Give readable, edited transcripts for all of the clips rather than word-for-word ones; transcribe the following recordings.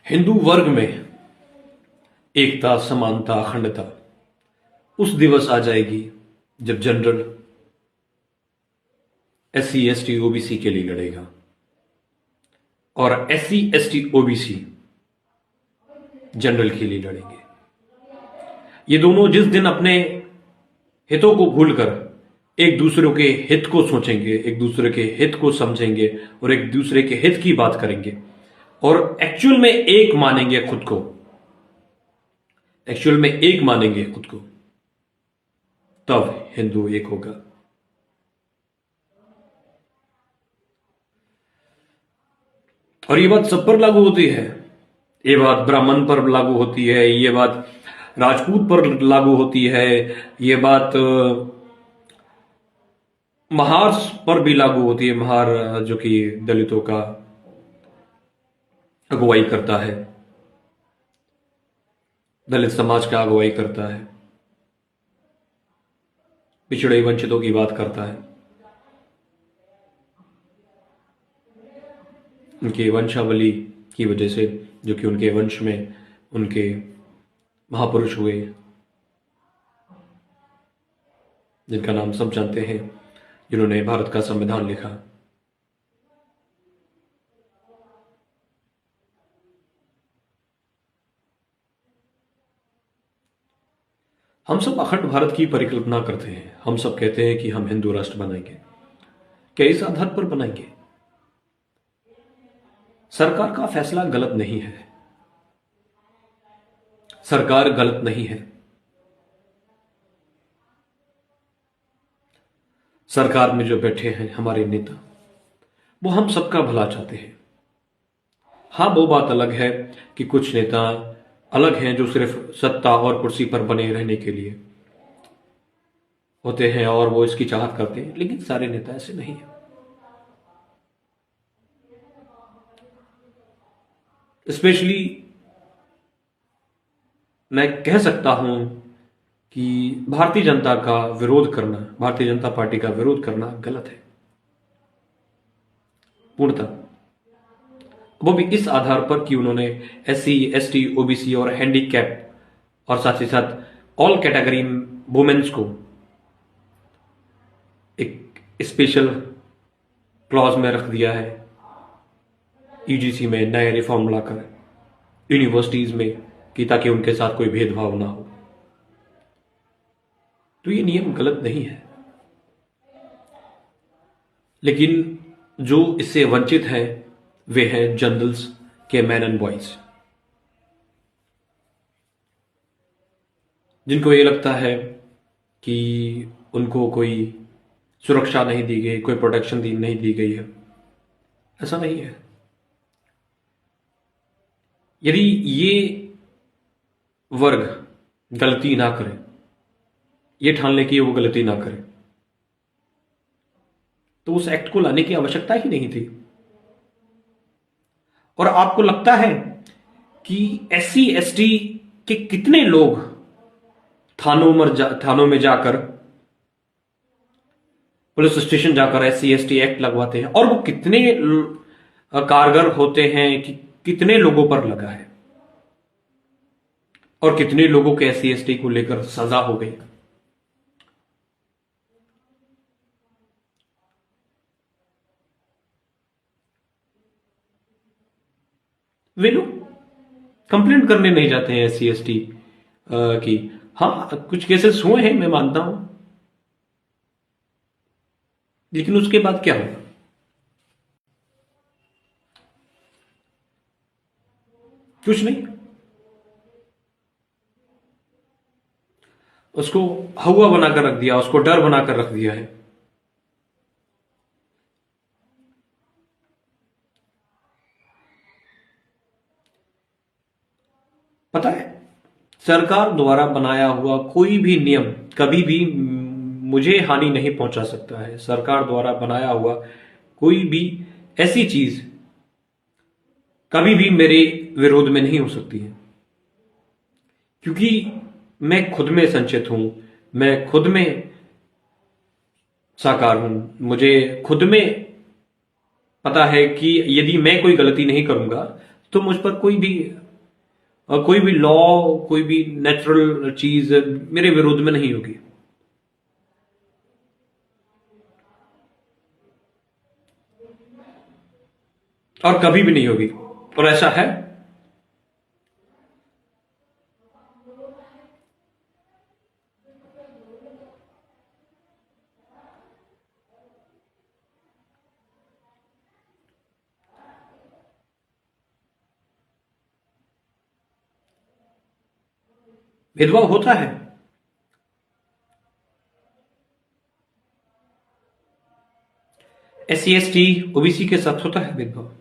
हिंदू वर्ग में एकता, समानता, अखंडता उस दिवस आ जाएगी जब जनरल SC ST OBC के लिए लड़ेगा और SC ST OBC जनरल के लिए लड़ेंगे। ये दोनों जिस दिन अपने हितों को भूलकर एक दूसरे के हित को सोचेंगे, एक दूसरे के हित को समझेंगे और एक दूसरे के हित की बात करेंगे और एक्चुअल में एक मानेंगे खुद को, एक्चुअल में एक मानेंगे खुद को, तब हिंदू एक होगा। और ये बात सब पर लागू होती है। ये बात ब्राह्मण पर लागू होती है, ये बात राजपूत पर लागू होती है, ये बात महार पर भी लागू होती है। महार जो कि दलितों का अगुवाई करता है, दलित समाज का अगुवाई करता है, पिछड़े वंचितों की बात करता है, उनके वंशावली की वजह से, जो कि उनके वंश में उनके महापुरुष हुए, जिनका नाम सब जानते हैं, जिन्होंने भारत का संविधान लिखा। हम सब अखंड भारत की परिकल्पना करते हैं। हम सब कहते हैं कि हम हिंदू राष्ट्र बनाएंगे। क्या इस आधार पर बनाएंगे? सरकार का फैसला गलत नहीं है, सरकार गलत नहीं है। सरकार में जो बैठे हैं हमारे नेता, वो हम सबका भला चाहते हैं। हां, वो बात अलग है कि कुछ नेता अलग हैं जो सिर्फ सत्ता और कुर्सी पर बने रहने के लिए होते हैं और वो इसकी चाहत करते हैं, लेकिन सारे नेता ऐसे नहीं हैं। स्पेशली मैं कह सकता हूं कि भारतीय जनता का विरोध करना, भारतीय जनता पार्टी का विरोध करना गलत है पूर्णतः। वो भी इस आधार पर कि उन्होंने SC ST OBC और हैंडीकैप और साथ ही साथ ऑल कैटेगरी वुमेन्स को एक स्पेशल क्लॉज में रख दिया है, UGC में नए रिफॉर्म लाकर यूनिवर्सिटीज में, कि ताकि उनके साथ कोई भेदभाव ना हो। तो ये नियम गलत नहीं है, लेकिन जो इससे वंचित है वे हैं जनरल्स के मैन एंड बॉयज, जिनको ये लगता है कि उनको कोई सुरक्षा नहीं दी गई, कोई प्रोटेक्शन नहीं दी गई है। ऐसा नहीं है। यदि ये वर्ग गलती ना करे, ये ठान ले कि वो गलती ना करे, तो उस एक्ट को लाने की आवश्यकता ही नहीं थी। और आपको लगता है कि SC ST के कितने लोग थानों में जाकर, पुलिस स्टेशन जाकर SC ST एक्ट लगवाते हैं, और वो कितने कारगर होते हैं कि कितने लोगों पर लगा है और कितने लोगों के SC ST को लेकर सजा हो गई। वे लोग कंप्लेंट करने नहीं जाते हैं SC ST की। हाँ, कुछ केसेस हुए हैं, मैं मानता हूं, लेकिन उसके बाद क्या होगा? कुछ नहीं। उसको हवा बनाकर रख दिया, उसको डर बनाकर रख दिया है। पता है, सरकार द्वारा बनाया हुआ कोई भी नियम कभी भी मुझे हानि नहीं पहुंचा सकता है। सरकार द्वारा बनाया हुआ कोई भी ऐसी चीज कभी भी मेरे विरोध में नहीं हो सकती है, क्योंकि मैं खुद में संचित हूं, मैं खुद में साकार हूं। मुझे खुद में पता है कि यदि मैं कोई गलती नहीं करूंगा तो मुझ पर कोई भी लॉ, कोई भी नेचुरल चीज मेरे विरोध में नहीं होगी। और कभी भी नहीं होगी। और ऐसा है। भेदभाव होता है। SC ST OBC के साथ होता है भेदभाव।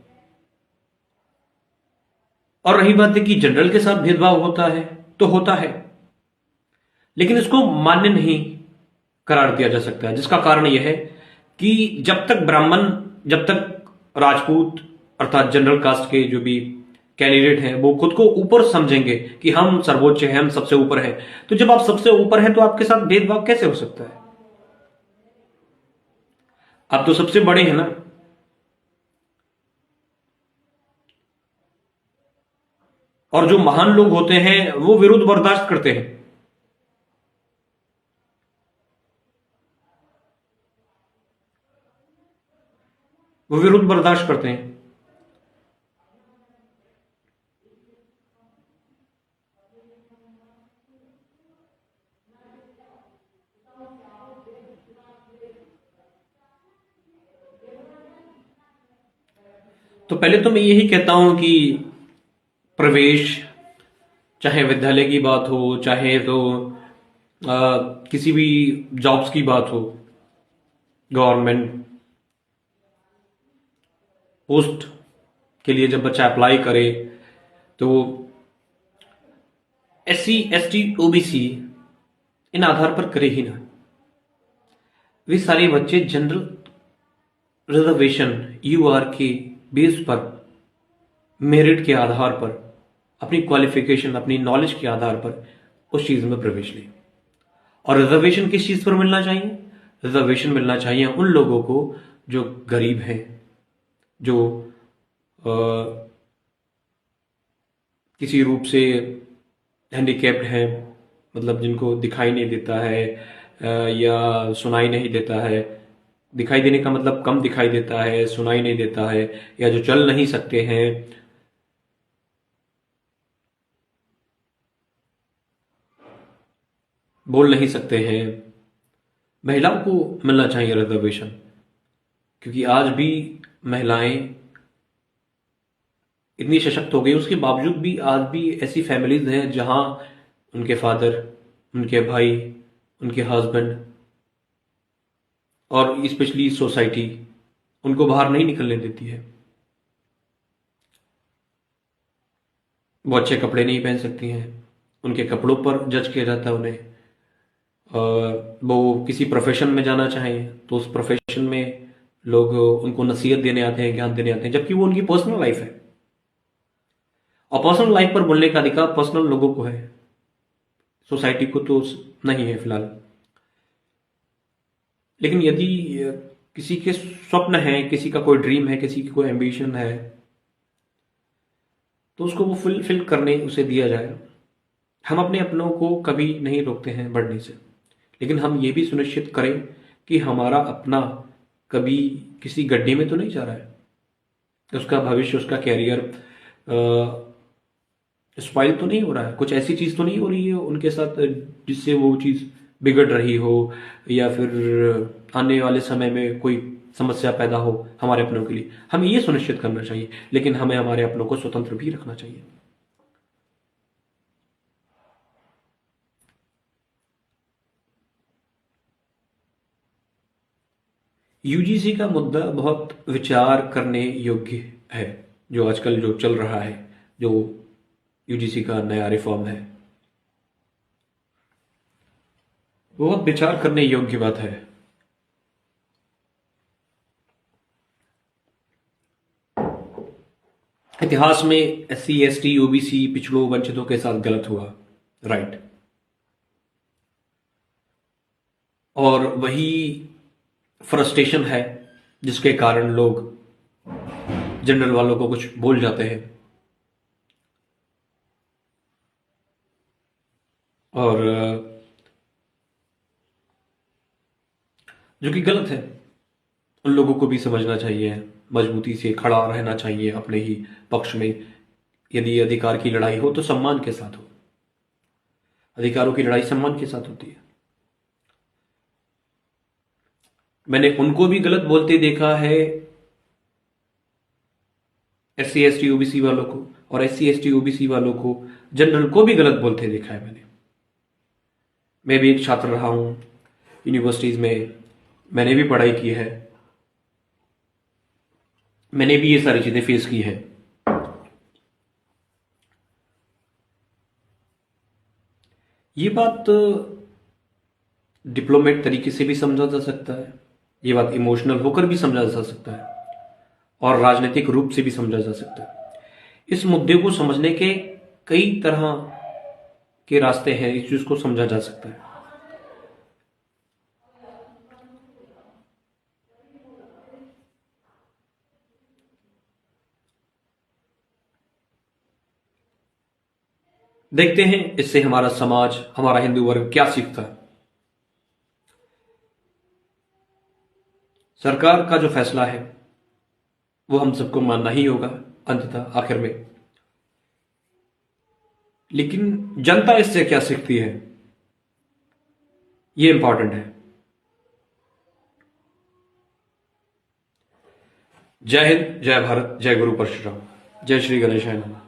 और रही बात है कि जनरल के साथ भेदभाव होता है, तो होता है, लेकिन इसको मान्य नहीं करार दिया जा सकता है, जिसका कारण यह है कि जब तक ब्राह्मण, जब तक राजपूत अर्थात जनरल कास्ट के जो भी कैंडिडेट हैं वो खुद को ऊपर समझेंगे कि हम सर्वोच्च हैं, हम सबसे ऊपर हैं, तो जब आप सबसे ऊपर हैं तो आपके साथ भेदभाव कैसे हो सकता है? आप तो सबसे बड़े हैं ना। और जो महान लोग होते हैं वो विरोध बर्दाश्त करते हैं। वो विरोध बर्दाश्त करते हैं। तो पहले तो मैं यही कहता हूं कि प्रवेश, चाहे विद्यालय की बात हो, चाहे तो किसी भी जॉब्स की बात हो, गवर्नमेंट पोस्ट के लिए जब बच्चा अप्लाई करे तो SC ST OBC इन आधार पर करे ही ना। वे सारे बच्चे जनरल रिजर्वेशन UR के बेस पर, मेरिट के आधार पर, अपनी क्वालिफिकेशन, अपनी नॉलेज के आधार पर उस चीज में प्रवेश लें। और रिजर्वेशन किस चीज पर मिलना चाहिए? रिजर्वेशन मिलना चाहिए उन लोगों को जो गरीब हैं, जो किसी रूप से हैंडीकैप्ड हैं, मतलब जिनको दिखाई नहीं देता है या सुनाई नहीं देता है। दिखाई देने का मतलब कम दिखाई देता है, सुनाई नहीं देता है, या जो चल नहीं सकते हैं, बोल नहीं सकते हैं। महिलाओं को मिलना चाहिए रिजर्वेशन, क्योंकि आज भी महिलाएं इतनी सशक्त हो गई, उसके बावजूद भी आज भी ऐसी फैमिलीज हैं जहां उनके फादर, उनके भाई, उनके हस्बैंड और स्पेशली सोसाइटी उनको बाहर नहीं निकलने देती है। वो अच्छे कपड़े नहीं पहन सकती हैं, उनके कपड़ों पर जज किया जाता है उन्हें। वो किसी प्रोफेशन में जाना चाहें तो उस प्रोफेशन में लोग उनको नसीहत देने आते हैं, ज्ञान देने आते हैं, जबकि वो उनकी पर्सनल लाइफ है। और पर्सनल लाइफ पर बोलने का अधिकार पर्सनल लोगों को है, सोसाइटी को तो नहीं है फिलहाल। लेकिन यदि किसी के स्वप्न है, किसी का कोई ड्रीम है, किसी की कोई एम्बिशन है, तो उसको वो फुलफिल करने उसे दिया जाए। हम अपने अपनों को कभी नहीं रोकते हैं बढ़ने से, लेकिन हम ये भी सुनिश्चित करें कि हमारा अपना कभी किसी गड्ढे में तो नहीं जा रहा है, उसका भविष्य, उसका कैरियर स्पॉइल तो नहीं हो रहा है, कुछ ऐसी चीज तो नहीं हो रही है उनके साथ जिससे वो चीज बिगड़ रही हो, या फिर आने वाले समय में कोई समस्या पैदा हो हमारे अपनों के लिए। हमें ये सुनिश्चित करना चाहिए, लेकिन हमें हमारे अपनों को स्वतंत्र भी रखना चाहिए। UGC का मुद्दा बहुत विचार करने योग्य है, जो आजकल जो चल रहा है, जो UGC का नया रिफॉर्म है, बहुत विचार करने योग्य बात है। इतिहास में SC ST OBC पिछड़ों वंचितों के साथ गलत हुआ, राइट। और वही फ्रस्ट्रेशन है जिसके कारण लोग जनरल वालों को कुछ बोल जाते हैं। और जो कि गलत है। उन लोगों को भी समझना चाहिए, मजबूती से खड़ा रहना चाहिए अपने ही पक्ष में। यदि अधिकार की लड़ाई हो तो सम्मान के साथ हो। अधिकारों की लड़ाई सम्मान के साथ होती है। मैंने उनको भी गलत बोलते देखा है, SC ST OBC वालों को, और SC ST OBC वालों को, जनरल को भी गलत बोलते देखा है मैंने। मैं भी एक छात्र रहा हूं यूनिवर्सिटीज में, मैंने भी पढ़ाई की है, मैंने भी ये सारी चीजें फेस की है। ये बात डिप्लोमेट तरीके से भी समझा जा सकता है, ये बात इमोशनल होकर भी समझा जा सकता है, और राजनीतिक रूप से भी समझा जा सकता है। इस मुद्दे को समझने के कई तरह के रास्ते हैं, इस चीज को समझा जा सकता है। देखते हैं इससे हमारा समाज, हमारा हिंदू वर्ग क्या सीखता है। सरकार का जो फैसला है वो हम सबको मानना ही होगा अंततः आखिर में, लेकिन जनता इससे क्या सीखती है ये इंपॉर्टेंट है। जय हिंद, जय भारत, जय गुरु परशुराम, जय श्री गणेशाय नमः।